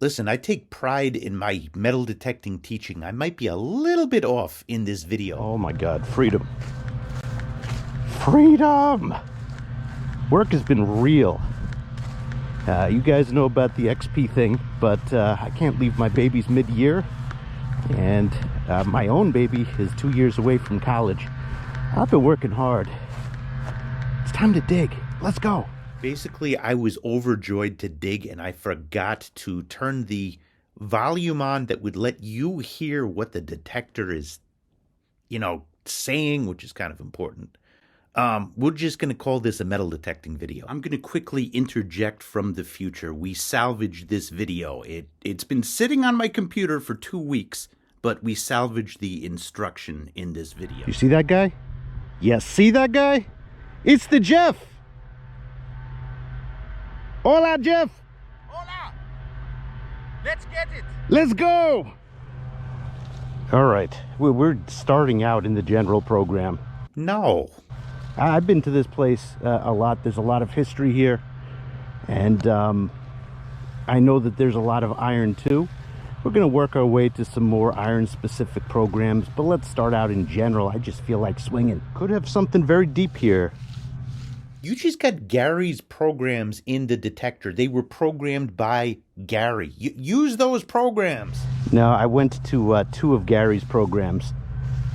Listen, I take pride in my metal detecting teaching. I might be a little bit off in this video. Oh my God, freedom. Freedom! Work has been real. You guys know about the XP thing, but I can't leave my babies mid-year. And my own baby is 2 years away from college. I've been working hard. It's time to dig. Let's go. Basically, I was overjoyed to dig, and I forgot to turn the volume on that would let you hear what the detector is, saying, which is kind of important. We're just going to call this a metal detecting video. I'm going to quickly interject from the future. We salvaged this video. It's been sitting on my computer for 2 weeks, but we salvaged the instruction in this video. You see that guy? Yes, see that guy? It's the Jeff. Hola, Jeff. Hola! Let's get it! Let's go! All right, we're starting out in the general program. No. I've been to this place a lot. There's a lot of history here. And I know that there's a lot of iron too. We're going to work our way to some more iron-specific programs. But let's start out in general. I just feel like swinging. Could have something very deep here. You just got Gary's programs in the detector. They were programmed by Gary. Use those programs. No, I went to 2 of Gary's programs,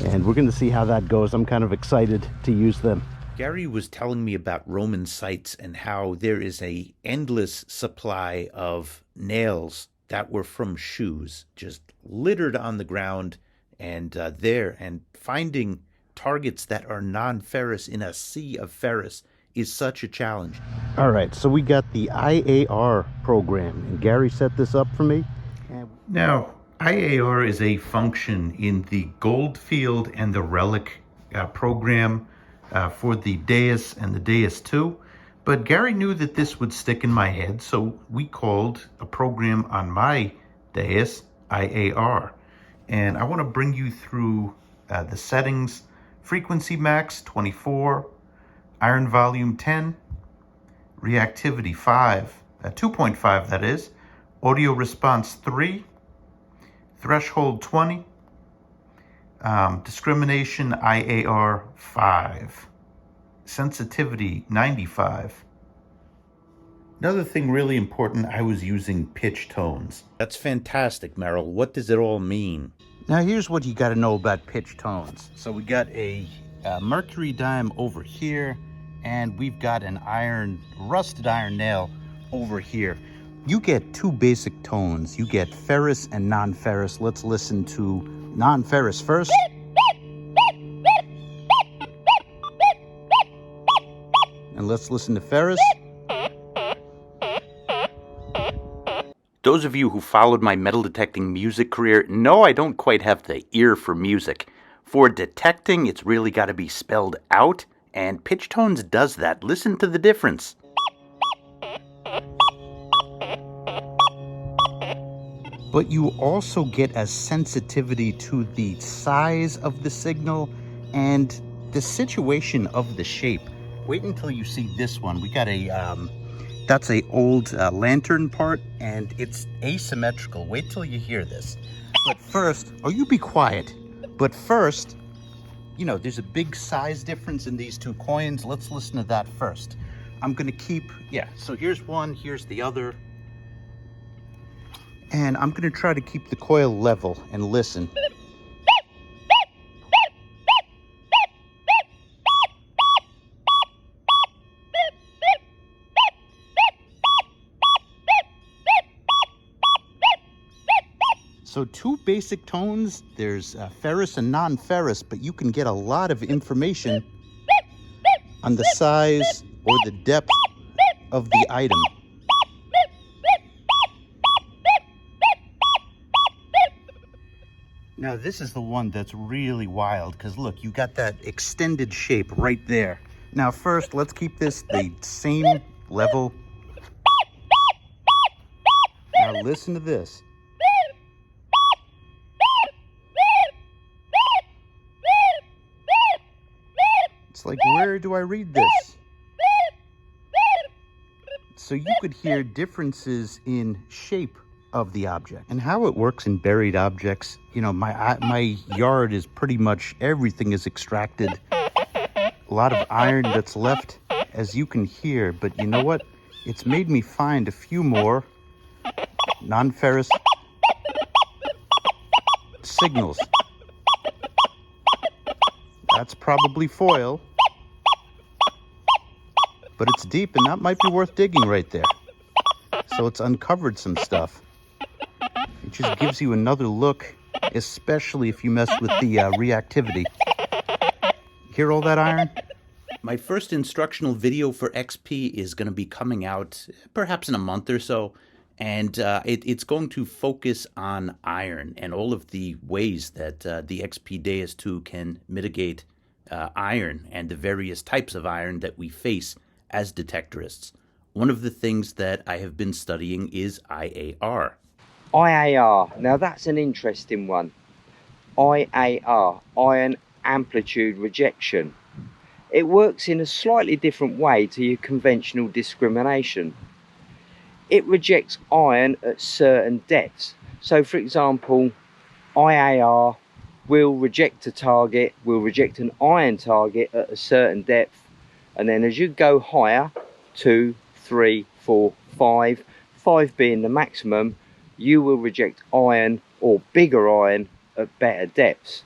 and we're going to see how that goes. I'm kind of excited to use them. Gary was telling me about Roman sites and how there is a endless supply of nails that were from shoes, just littered on the ground and finding targets that are non-ferrous in a sea of ferrous is such a challenge. All right, so we got the IAR program, and Gary set this up for me. Now, IAR is a function in the Goldfield and the Relic program for the Deus and the Deus 2, but Gary knew that this would stick in my head, so we called a program on my Deus IAR. And I want to bring you through the settings: frequency max 24, iron volume 10, reactivity 5, 2.5 that is, audio response 3, threshold 20, discrimination IAR 5, sensitivity 95. Another thing really important, I was using pitch tones. That's fantastic, Merrill. What does it all mean? Now here's what you got to know about pitch tones. So we got a mercury dime over here, and we've got an rusted iron nail over here. You get 2 basic tones. You get ferrous and non-ferrous. Let's listen to non-ferrous first. And let's listen to ferrous. Those of you who followed my metal detecting music career know I don't quite have the ear for music. For detecting, it's really got to be spelled out, and pitch tones does that. Listen to the difference. But you also get a sensitivity to the size of the signal and the situation of the shape. Wait until you see this one. We got that's a old lantern part, and it's asymmetrical. Wait till you hear this. But first, you be quiet. But first, there's a big size difference in these 2 coins. Let's listen to that first. I'm going to keep, so here's one, here's the other. And I'm going to try to keep the coil level and listen. So 2 basic tones, there's ferrous and non-ferrous, but you can get a lot of information on the size or the depth of the item. Now this is the one that's really wild, because look, you got that extended shape right there. Now first, let's keep this the same level. Now listen to this. It's like, where do I read this? So you could hear differences in shape of the object. And how it works in buried objects, you know, my yard is pretty much everything is extracted. A lot of iron that's left, as you can hear, but you know what? It's made me find a few more non-ferrous signals. That's probably foil, but it's deep and that might be worth digging right there. So it's uncovered some stuff. It just gives you another look, especially if you mess with the reactivity. Hear all that iron? My first instructional video for XP is going to be coming out perhaps in a month or so. And it's going to focus on iron and all of the ways that the XP Deus 2 can mitigate iron and the various types of iron that we face as detectorists. One of the things that I have been studying is IAR. IAR, now that's an interesting one. IAR, ion amplitude rejection. It works in a slightly different way to your conventional discrimination. It rejects iron at certain depths. So for example, IAR will reject a target, will reject an iron target at a certain depth, and then as you go higher, 2, 3, 4, 5, 5 being the maximum, you will reject iron or bigger iron at better depths.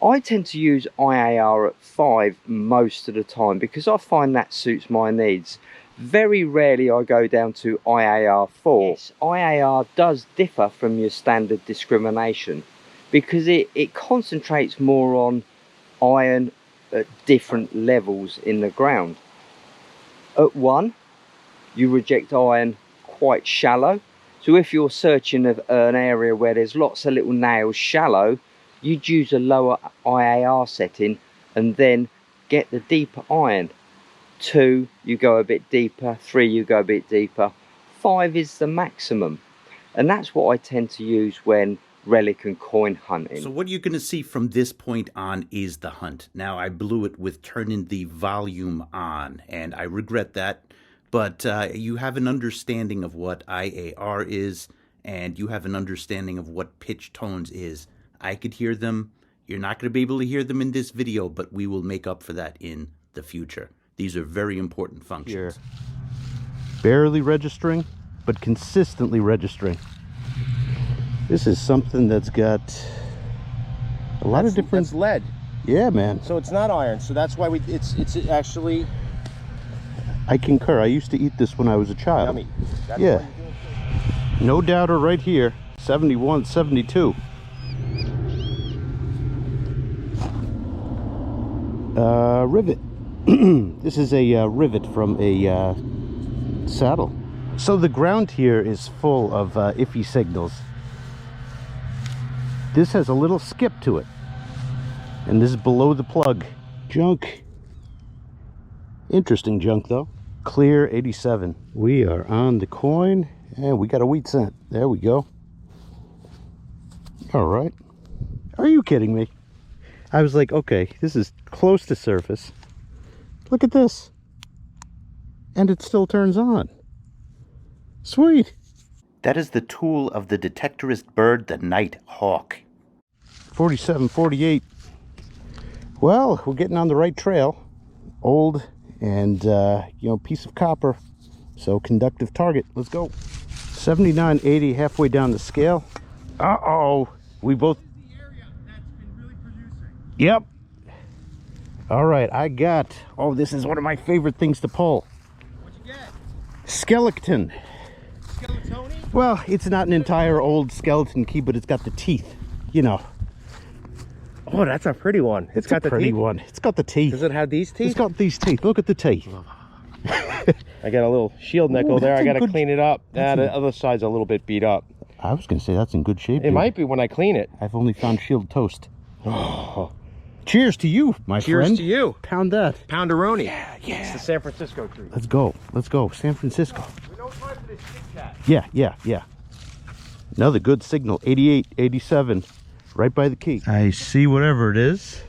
I tend to use IAR at 5 most of the time because I find that suits my needs. Very rarely I go down to IAR 4. Yes, IAR does differ from your standard discrimination because it concentrates more on iron at different levels in the ground. At 1, you reject iron quite shallow. So if you're searching an area where there's lots of little nails shallow, you'd use a lower IAR setting and then get the deeper iron. 2, you go a bit deeper. 3, you go a bit deeper. 5 is the maximum. And that's what I tend to use when relic and coin hunting. So what you're going to see from this point on is the hunt. Now, I blew it with turning the volume on, and I regret that. But you have an understanding of what IAR is, and you have an understanding of what pitch tones is. I could hear them. You're not going to be able to hear them in this video, but we will make up for that in the future. These are very important functions. Here. Barely registering, but consistently registering. This is something that's got a lot of different... That's lead. Yeah, man. So it's not iron. So that's why it's actually... I concur. I used to eat this when I was a child. Yummy. That's yeah. No doubter right here. 71, 72. Rivet. This is a rivet from a saddle. So the ground here is full of iffy signals. This has a little skip to it. And this is below the plug. Junk. Interesting junk though. Clear 87. We are on the coin and we got a wheat cent. There we go. All right. Are you kidding me? I was like, okay, this is close to surface. Look at this. And it still turns on. Sweet. That is the tool of the detectorist bird, the night hawk. 47, 48. Well, we're getting on the right trail. Old and, you know, piece of copper. So conductive target. Let's go. 79, 80, halfway down the scale. Uh-oh. We both... Yep. All right, I got... Oh, this is one of my favorite things to pull. What'd you get? Skeleton. Skeletoni? Well, it's not an entire old skeleton key, but it's got the teeth, you know. Oh, that's a pretty one. It's got the pretty one. It's got the teeth. Does it have these teeth? It's got these teeth. Look at the teeth. I got a little shield nickel there. I got to clean it up. The other side's a little bit beat up. I was going to say that's in good shape. It might be when I clean it. I've only found shield toast. Oh. Cheers to you, my friend. Cheers to you. Pound that. Pounderoni. Yeah. It's the San Francisco treat. Let's go. Let's go. San Francisco. We don't time for this chit chat. Yeah. Another good signal. 88, 87. Right by the key. I see whatever it is.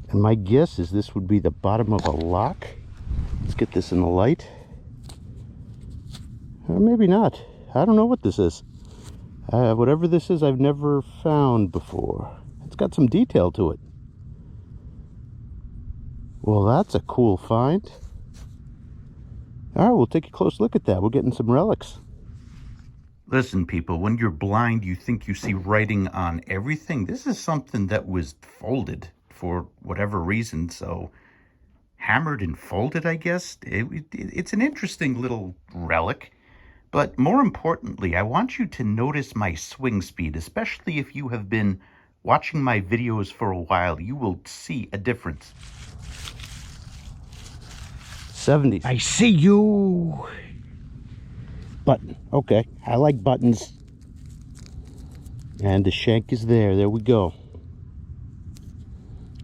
And my guess is this would be the bottom of a lock. Let's get this in the light. Or maybe not. I don't know what this is. Whatever this is, I've never found before. It's got some detail to it. Well, that's a cool find. All right, we'll take a close look at that. We're getting some relics. Listen, people, when you're blind, you think you see writing on everything. This is something that was folded for whatever reason, so hammered and folded, I guess. It's an interesting little relic. But more importantly, I want you to notice my swing speed, especially if you have been watching my videos for a while. You will see a difference. 70. I see you. Button. Okay. I like buttons. And the shank is there. There we go.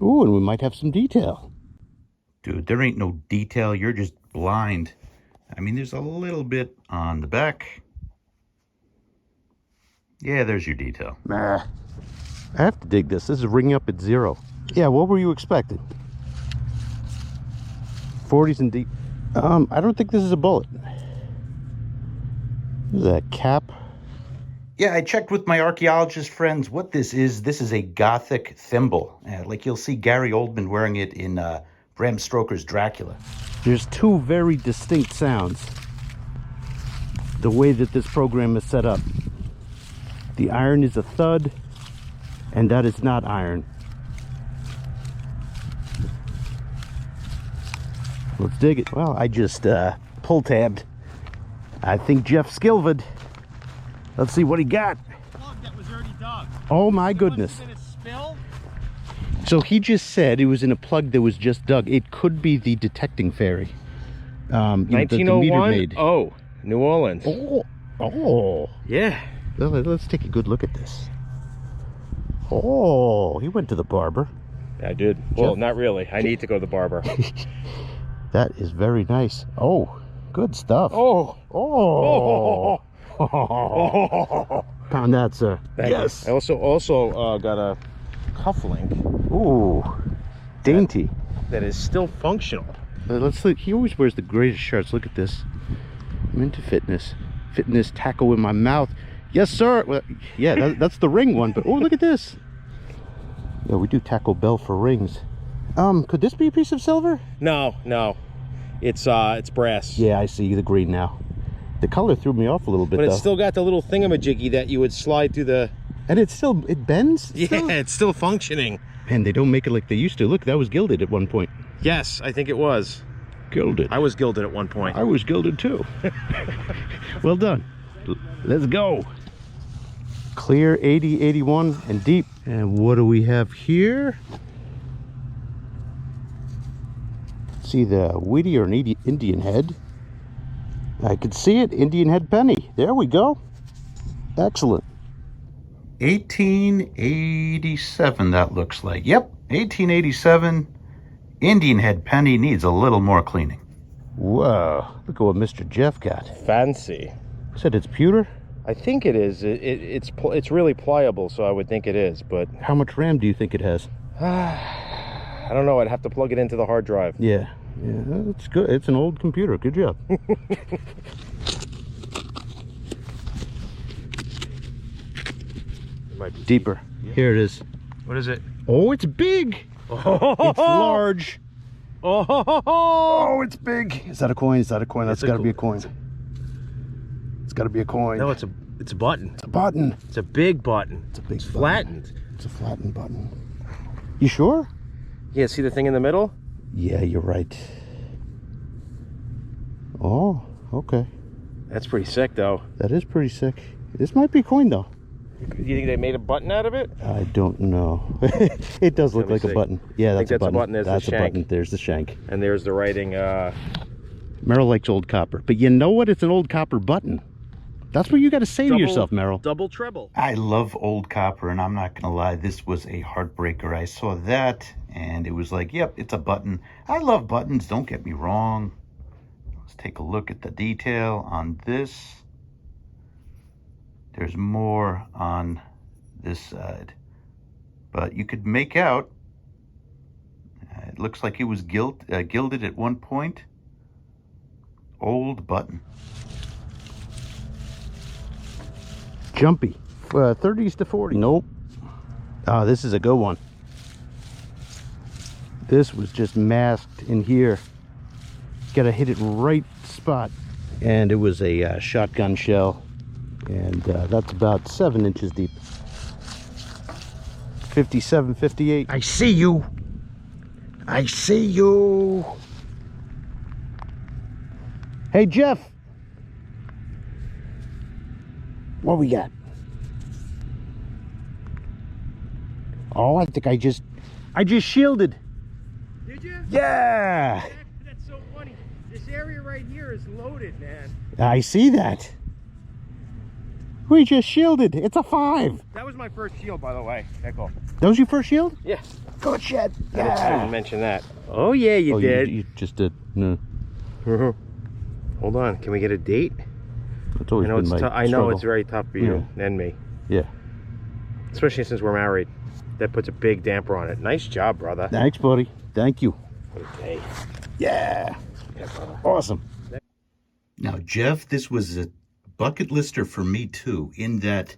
Ooh, and we might have some detail. Dude, there ain't no detail. You're just blind. I mean, there's a little bit on the back. Yeah, there's your detail. Nah. I have to dig this. This is ringing up at 0. Yeah, what were you expecting? 40s and deep. I don't think this is a bullet. This is a cap. Yeah, I checked with my archaeologist friends what this is. This is a Gothic thimble. Like you'll see Gary Oldman wearing it in Bram Stoker's Dracula. There's two very distinct sounds. The way that this program is set up. The iron is a thud, and that is not iron. Let's dig it. Well, I just pull tabbed. I think Jeff Skilvid. Let's see what he got. Plug that was already dug. Oh my goodness. Must have been a spill. So he just said it was in a plug that was just dug. It could be the detecting fairy. You know, that the meter 1901. made. Oh, New Orleans. Oh. Yeah. Well, let's take a good look at this. Oh, he went to the barber. I did. Well, not really. I need to go to the barber. That is very nice. Oh, good stuff. Oh. Oh. Oh. Pound that, sir. Thank Yes. you. I also got a cufflink Ooh, dainty. that is still functional. Let's look. He always wears the greatest shirts. Look at this. I'm into fitness. Fitness taco in my mouth. Yes, sir. Well, yeah, that's the ring one. But oh, look at this. Yeah, we do Taco Bell for rings. Could this be a piece of silver? No. It's brass. Yeah, I see the green now. The color threw me off a little bit, But it's though. still got the little thingamajiggy that you would slide through the... And it bends? Yeah, it's still functioning. Man, they don't make it like they used to. Look, that was gilded at one point. Yes, I think it was. Gilded. I was gilded at one point. I was gilded too. Well done. Let's go. Clear 80, 81, and deep. And what do we have here? See the Whittier and Indian head. I could see it. Indian head penny. There we go. Excellent. 1887, that looks like. Yep, 1887. Indian head penny needs a little more cleaning. Whoa. Look at what Mr. Jeff got. Fancy. Said it's pewter? I think it is. It's really pliable, so I would think it is, but... How much RAM do you think it has? I don't know. I'd have to plug it into the hard drive. Yeah, it's good. It's an old computer. Good job. Might be Deeper. Yeah. Here it is. What is it? Oh, it's big. Oh, It's large. Oh, Oh, it's big. Is that a coin? Is that a coin? That's It's a got to be a coin. It's got to be a coin. no, it's a button. It's a button. It's a big button. It's a big button. Flattened. It's a flattened button. You sure? Yeah, see the thing in the middle? Yeah, you're right. Oh, okay. That's pretty sick, though. That is pretty sick. This might be a coin, though. Do you think they made a button out of it? I don't know. It does look Let me like a see. button. Yeah, I think that's a button. There's That's the a shank. button. There's the shank. And there's the writing. Merrill likes old copper. But you know what? It's an old copper button. That's what you got to say to yourself, Merrill. Double treble. I love old copper, and I'm not going to lie, this was a heartbreaker. I saw that, and it was like, yep, it's a button. I love buttons, don't get me wrong. Let's take a look at the detail on this. There's more on this side. But you could make out, it looks like it was gilded at one point. Old button. Jumpy. 30s to 40s. Nope. Oh, this is a good one. This was just masked in here. Gotta hit it right spot. And it was a shotgun shell. And that's about 7 inches deep. 57, 58. I see you. I see you. Hey, Jeff. What we got? Oh, I think I just shielded. Did you? Yeah. That's so funny. This area right here is loaded, man. I see that. We just shielded. It's a 5. That was my first shield, by the way. Echo. That was your first shield? Yeah. Good shit. I didn't mention that. Oh yeah, you did. You just did. No. Hold on. Can we get a date? It's always been my I know struggle. it's very tough for you and me. Yeah. Especially since we're married. That puts a big damper on it. Nice job, brother. Thanks, buddy. Thank you. Okay. Yeah. Yeah, brother. Awesome. Now, Jeff, this was a bucket lister for me too, in that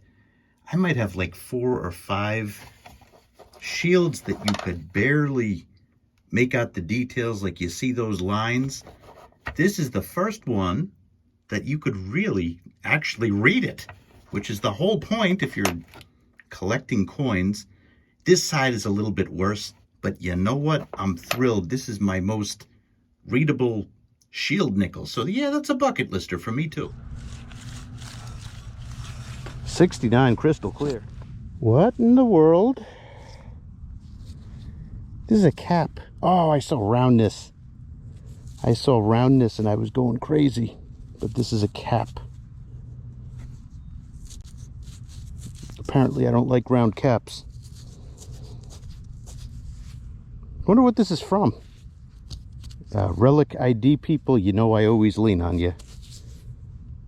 I might have like 4 or 5 shields that you could barely make out the details, like you see those lines. This is the first one that you could really actually read it, which is the whole point if you're collecting coins. This side is a little bit worse, but you know what? I'm thrilled. This is my most readable shield nickel. So yeah, that's a bucket lister for me too. 69 crystal clear. What in the world? This is a cap. Oh, I saw roundness. I saw roundness and I was going crazy. But this is a cap. Apparently I don't like round caps. Wonder what this is from. Relic ID people, you know I always lean on you.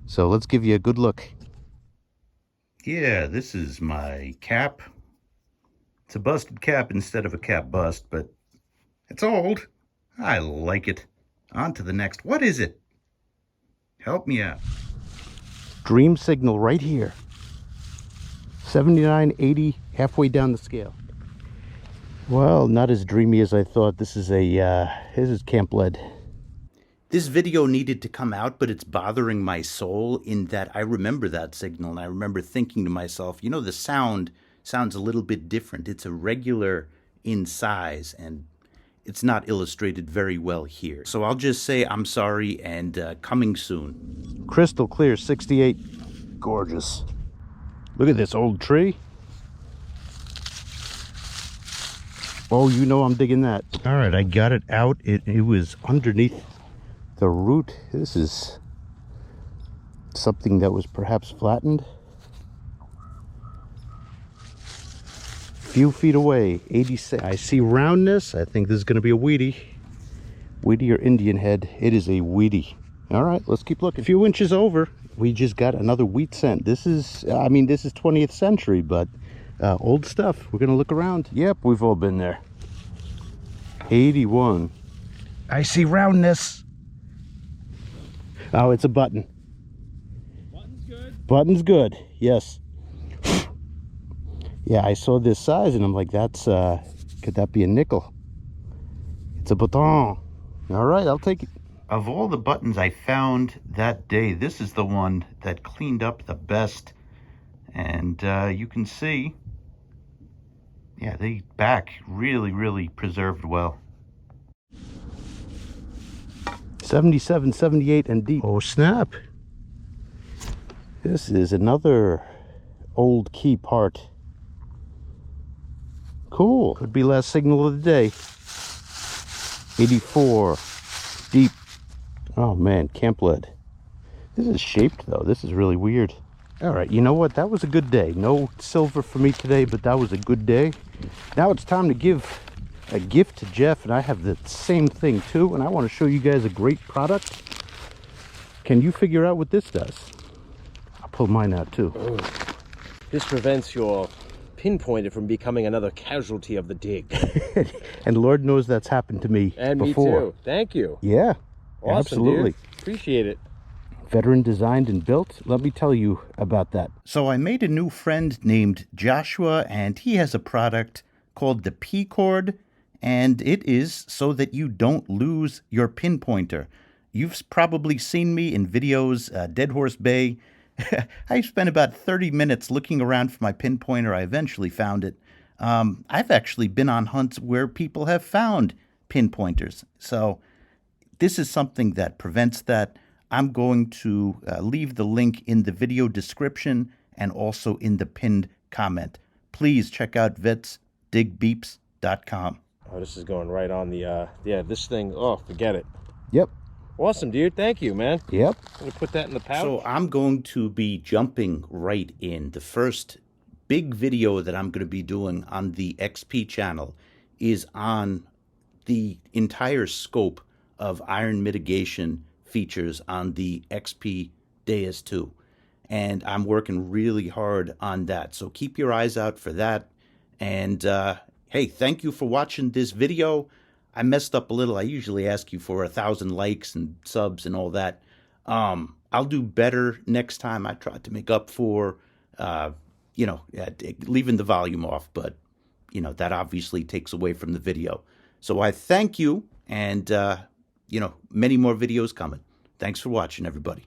So let's give you a good look. Yeah, this is my cap. It's a busted cap instead of a cap bust, but it's old. I like it. On to the next. What is it? Help me out. Dream signal right here. 79, 80, halfway down the scale. Well, not as dreamy as I thought. This is camp lead. This video needed to come out, but it's bothering my soul in that I remember that signal and I remember thinking to myself, you know, the sound sounds a little bit different. It's irregular in size and it's not illustrated very well here. So I'll just say I'm sorry and coming soon. Crystal clear, 68. Gorgeous. Look at this old tree. Oh, you know I'm digging that. All right, I got it out. It was underneath the root. This is something that was perhaps flattened. Few feet away, 86. I see roundness. I think this is going to be a weedy. Weedy or Indian head. It is a weedy. All right, let's keep looking. A few inches over, we just got another wheat scent. This is, I mean, this is 20th century, but old stuff. We're going to look around. Yep, we've all been there. 81. I see roundness. Oh, it's a button. Button's good. Button's good, yes. Yeah, I saw this size and I'm like, that's, could that be a nickel? It's a button. All right, I'll take it. Of all the buttons I found that day, this is the one that cleaned up the best. And you can see, yeah, the back really preserved well. 77, 78 and deep. Oh, snap. This is another old key part. Cool. Could be last signal of the day. 84. Deep. Oh man, camp lead. This is shaped though. This is really weird. All right, you know what? That was a good day. No silver for me today, but that was a good day. Now it's time to give a gift to Jeff, and I have the same thing too, and I want to show you guys a great product. Can you figure out what this does? I'll pull mine out too. Oh. This prevents your pinpointed from becoming another casualty of the dig. And Lord knows that's happened to me And before. me too. Thank you. Yeah, Awesome, absolutely. dude. Appreciate it. veteran designed and built. Let me tell you about that. So I made a new friend named Joshua, and he has a product called the P cord, and it is so that you don't lose your pinpointer. You've probably seen me in videos, Dead Horse Bay. I spent about 30 minutes looking around for my pinpointer. I eventually found it. I've actually been on hunts where people have found pinpointers. So this is something that prevents that. I'm going to leave the link in the video description and also in the pinned comment. Please check out vetsdigbeeps.com. Oh, this is going right on the, yeah, this thing, oh, forget it. Yep. Awesome, dude. Thank you, man. Yep. I'm going to put that in the pouch. So I'm going to be jumping right in. The first big video that I'm going to be doing on the XP channel is on the entire scope of iron mitigation features on the XP Deus 2. And I'm working really hard on that. So keep your eyes out for that. And hey, thank you for watching this video. I messed up a little. I usually ask you for 1,000 likes and subs and all that. I'll do better next time. I tried to make up for, leaving the volume off, but, that obviously takes away from the video. So I thank you, and, many more videos coming. Thanks for watching, everybody.